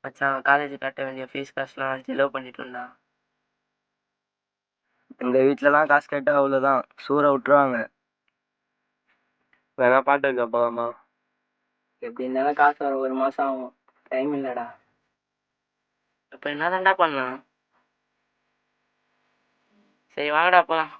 மச்சான் காலேஜ் கட்ட வேண்டிய ஃபீஸ் காசுலாம் செலவு பண்ணிட்டு இருந்தான். எங்கள் வீட்டிலலாம் காசு கேட்டால் அவ்வளோதான், சூறை விட்டுருவாங்க. வேணா பாட்டு வைக்க போகலாமா? எப்படி இருந்தாலும் காசு வர 1 மாதம் ஆகும். டைம் இல்லைடா. இப்போ என்ன தாண்டா பண்ணலாம்? சரி வாங்கடா போலாம்.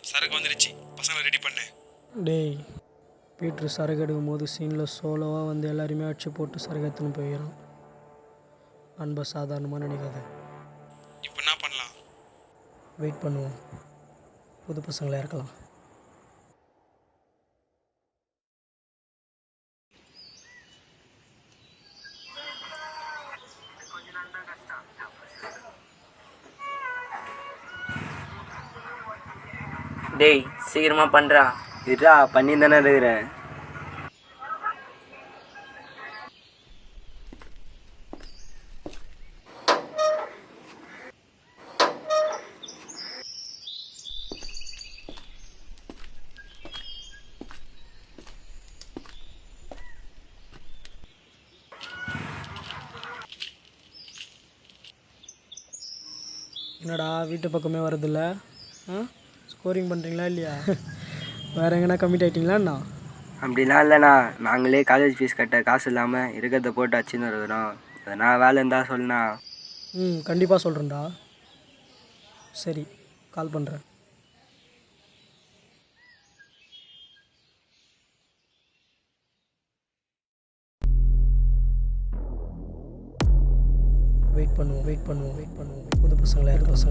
சரக்கு வந்துடுச்சு, பசங்களை ரெடி பண்ணேன். டேய், பீட்ரு சரக்கு எடுக்கும் போது சீனில் சோலோவாக வந்து எல்லாருமே அடிச்சு போட்டு சரக்கு எடுத்துன்னு போயிடறான். அன்பை சாதாரணமாக நினைக்காத. இப்போ என்ன பண்ணலாம்? வெயிட் பண்ணுவோம், புது பசங்களை இறக்கலாம். டேய் சீக்கிரமாக பண்ணுறா. இருடா, பண்ணி தானே இருக்கிறேன். என்னடா வீட்டு பக்கமே வரதில்ல? ஸ்கோரிங் பண்ணுறீங்களா இல்லையா? வேறு எங்கன்னா கம்மிட் ஆகிட்டிங்களாண்ணா? அப்படிலாம் இல்லைண்ணா, நாங்களே காலேஜ் ஃபீஸ் கட்ட காசு இல்லாமல் இருக்கிறத போட்டு அச்சுன்னு இருக்கிறோம். எதனா வேலை இருந்தால் சொல்லுண்ணா. கண்டிப்பாக சொல்கிறேன்டா. சரி, கால் பண்ணுறேன். வெயிட் பண்ணுவோம். புது பசங்களை இறக்கலாம்.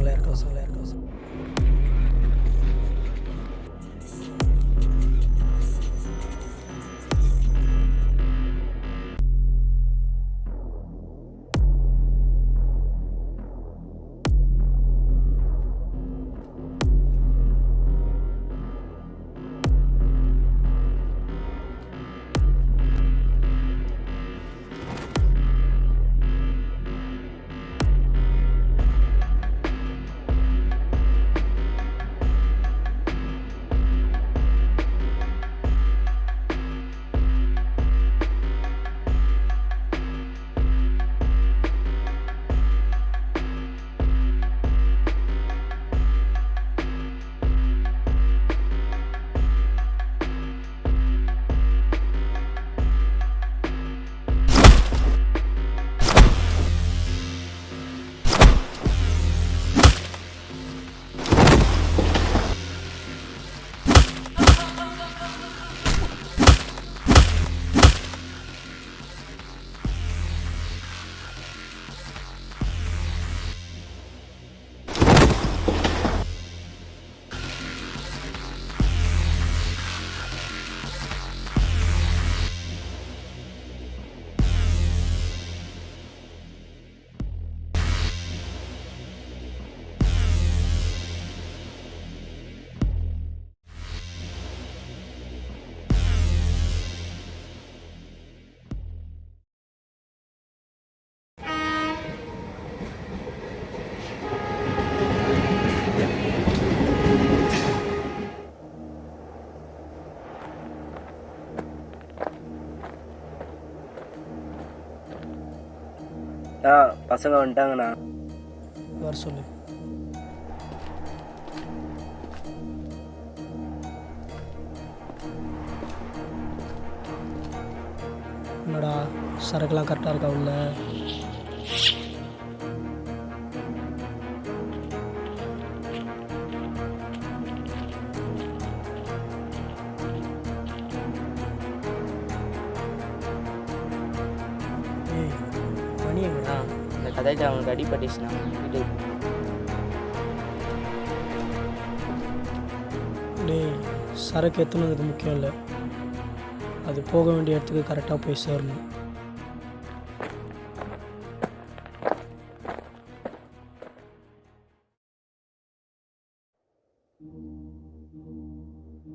பசங்க வந்துட்டாங்கண்ணா. வர சொல்லு. என்னடா சரக்குலாம் கரெக்டாக இருக்கா உள்ள? மணி எங்கடா? இந்த கதைக்கு அவனுக்கு அடிபட்டுச்சுண்ணா. டேய், சரக்கு எத்தணுங்கிறது முக்கியம் இல்லை, அது போக வேண்டிய இடத்துக்கு கரெக்டாக போய் சேரணும். ம்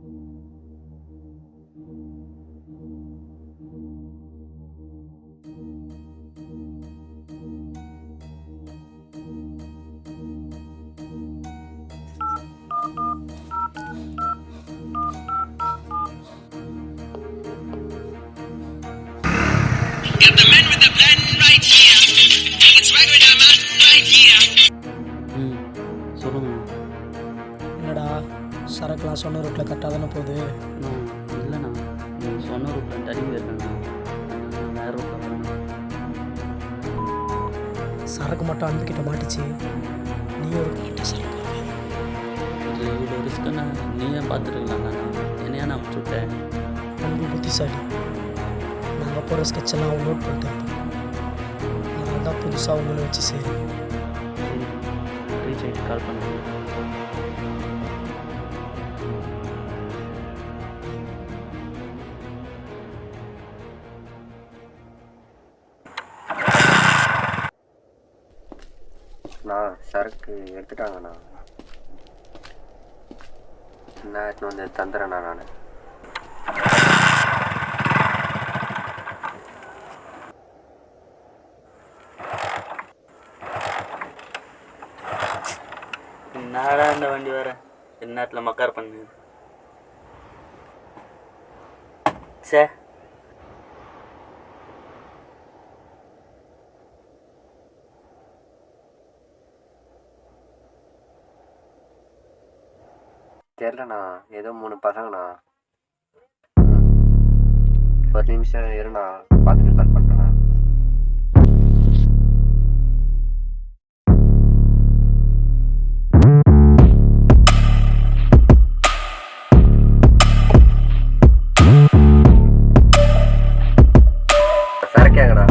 சொல்லுங்கண்ணா. என்னடா சரக்குலாம் சொன்ன ரூட்டில் கரெக்டாக தானே போகுது? அண்ணா இல்லைண்ணா, நீங்கள் சொன்ன ரூட்டில் தள்ளி போயிருக்கேண்ணா. வேறு ரூட்டில் வரேண்ணா. சரக்கு மட்டும் அன்புக்கிட்ட மாட்டிச்சு, நீ ஒரு மாட்ட சரக்கு. இது இவ்வளோ ரிஸ்க்குண்ணா, நீயே பார்த்துருக்கலாம்ண்ணா. என்னையா நான் விட்டுவிட்டேன். அன்பு புத்திசாலி. நாங்கள் போகிற ஸ்கெட்செல்லாம் அவங்க நோட் பண்ணிட்டேன். அதனால தான் புதுசாக உங்களை வச்சு சரி. சரி, ரீச் ஆகிட்டு கால் பண்ணுறேன். நான் சரக்கு எடுத்துட்டாங்கண்ணா. என்ன எடுத்துன்னு வந்து தந்துடுறேண்ணா நான். என்னடா இந்த வண்டி வேறு நேரத்தில் மக்கார் பண்ணு. சே தெரிலண்ணா, ஏதோ 3 பசங்கண்ணா. ஒரு நிமிஷம் இருண்ணா, பார்த்துட்டு கால் பண்ணுறேண்ணா. சரக்கேங்கண்ணா.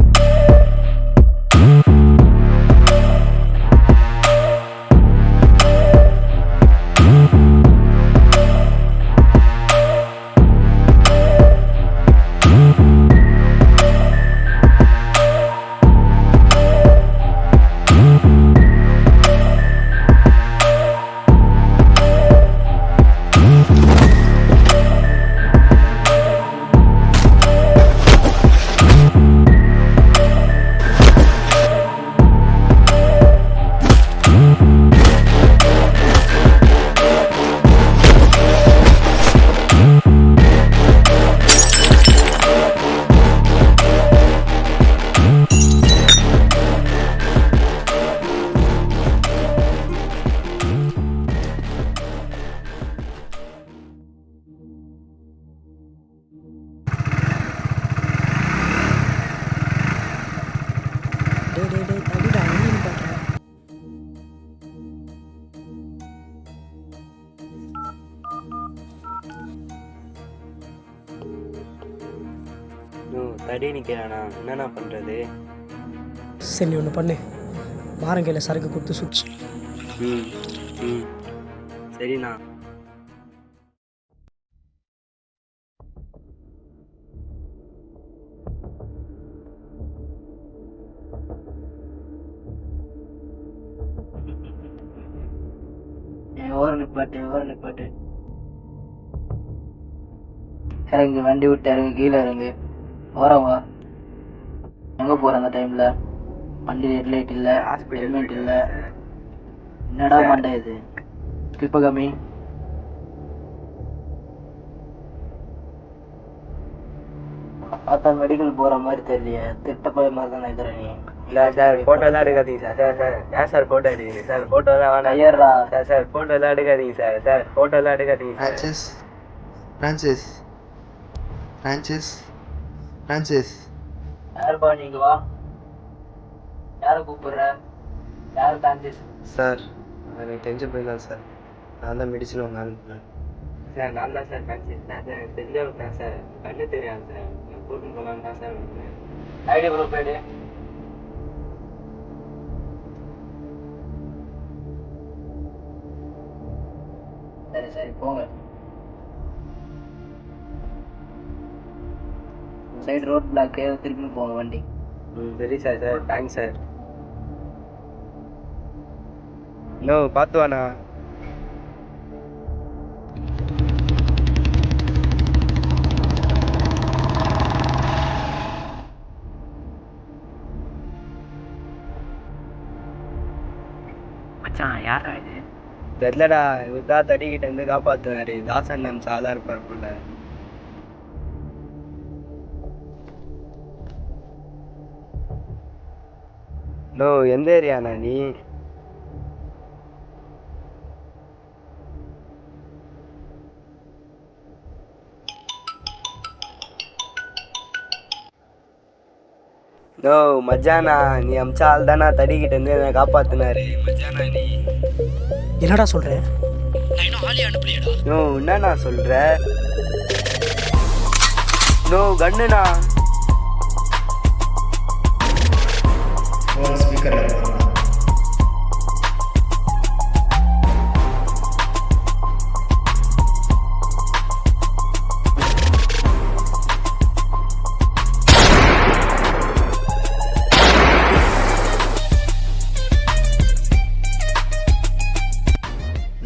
தள்ளிடா, என்ன பண்ணுறேன்? தடி நிற்கிறாண்ணா, என்னண்ணா பண்ணுறது? சரி ஒன்று பண்ணு, மாரங்கையில் சரக்கு கொடுத்து சுற்றி. ம் ம் சரிண்ணா. ஓரம் நிப்பாட்டு. இறங்கு, வண்டி விட்டு இறங்கு, கீழே இறங்கு. ஓரவா எங்கே போகிற அந்த டைமில்? வண்டி ஹெட்லைட் இல்லை, ஹெல்மெட் இல்லை. என்னடா மண்டை இது? கிளிப்ப கம்மி. பார்த்தா மெடிக்கல் போகிற மாதிரி தெரியலையே, திட்ட போய் மாதிரி தானே இருக்கிற நீ. இல்லை சார், ஃபோட்டோலாம் எடுக்காதீங்க சார். சார் ஏன் சார் ஃபோட்டோ எடுக்கிறீங்க சார்? ஃபோட்டோலாம் வேணாம். ஐயர்ரா. சார் ஃபோட்டோலாம் எடுக்காதீங்க சார். ஃபோட்டோலாம் எடுக்காதீங்க ஃப்ரான்சிஸ் யாருப்பா நீங்க? வா, யாரை கூப்பிடுற? யாரு பிரான்சிஸ்? சார், எனக்கு தெரிஞ்ச போய் தான் சார். நான் தான் மெடிசன் வாங்க அனுப்புனேன் சார். நான் தான் சார் பிரான்சிஸ். நான் சார் எனக்கு தெரிஞ்சவங்க தான் சார். கண்ணு தெரியாது சார். நான் கூட்டின்னு போகலான்னு தான் சார் வந்தேன். ஐடி ப்ரூஃப் எடு. சரி போங்க. சைடு ரோட் பிளாக்கு, திருப்பி போங்க வண்டி. சரி சார். Thanks sir. பார்த்து வாண்ணா. தெரியலடா, இவர் தான் தடிக்கிட்ட இருந்து காப்பாத்துவாரு. தாசன் நம்ம சாதா இருப்பார் போல. நோ, எந்த ஏரியாண்ணா நீ? நோ மஜானா, நீ அமிச்ச ஆள் தானா தடிக்கிட்ட இருந்து என்னை காப்பாத்தினாரு. மஜானா நீ? என்னடா சொல்கிறேன்? நான் இன்னும் ஆளே அனுப்பலையடா. நோ, என்னண்ணா சொல்ற? நோ கண்ணுண்ணா.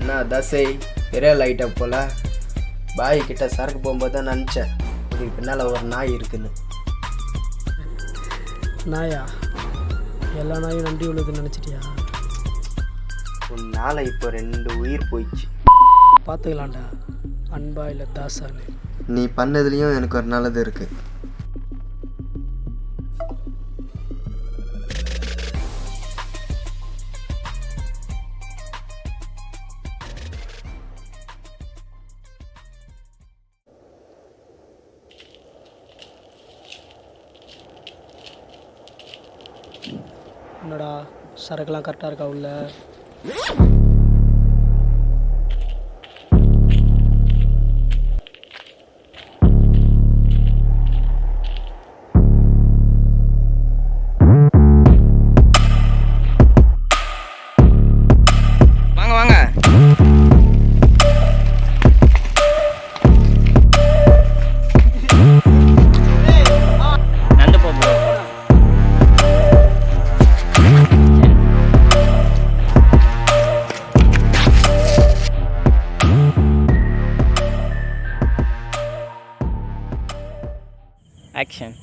என்ன தசை பெரிய லைட்டை போல. பாய் கிட்ட சரக்கு போகும்போது தான் நினச்சேன் இதுக்கு பின்னால் ஒரு நாய் இருக்குன்னு. நாயா? எல்லா நாயும் நன்றி உள்ளதுன்னு நினச்சிட்டியா? உன்னால இப்போ 2 உயிர் போயிடுச்சு. பார்த்துக்கலாம்டா, அன்பா இல்லை தாசான்னு. நீ பண்ணதுலேயும் எனக்கு ஒரு நல்லது இருக்கு. என்னடா சரக்குலாம் கரெக்டாக இருக்கா உள்ள? வாங்க வாங்க. நண்டு போ ப்ரோ. ஆக்ஷன்.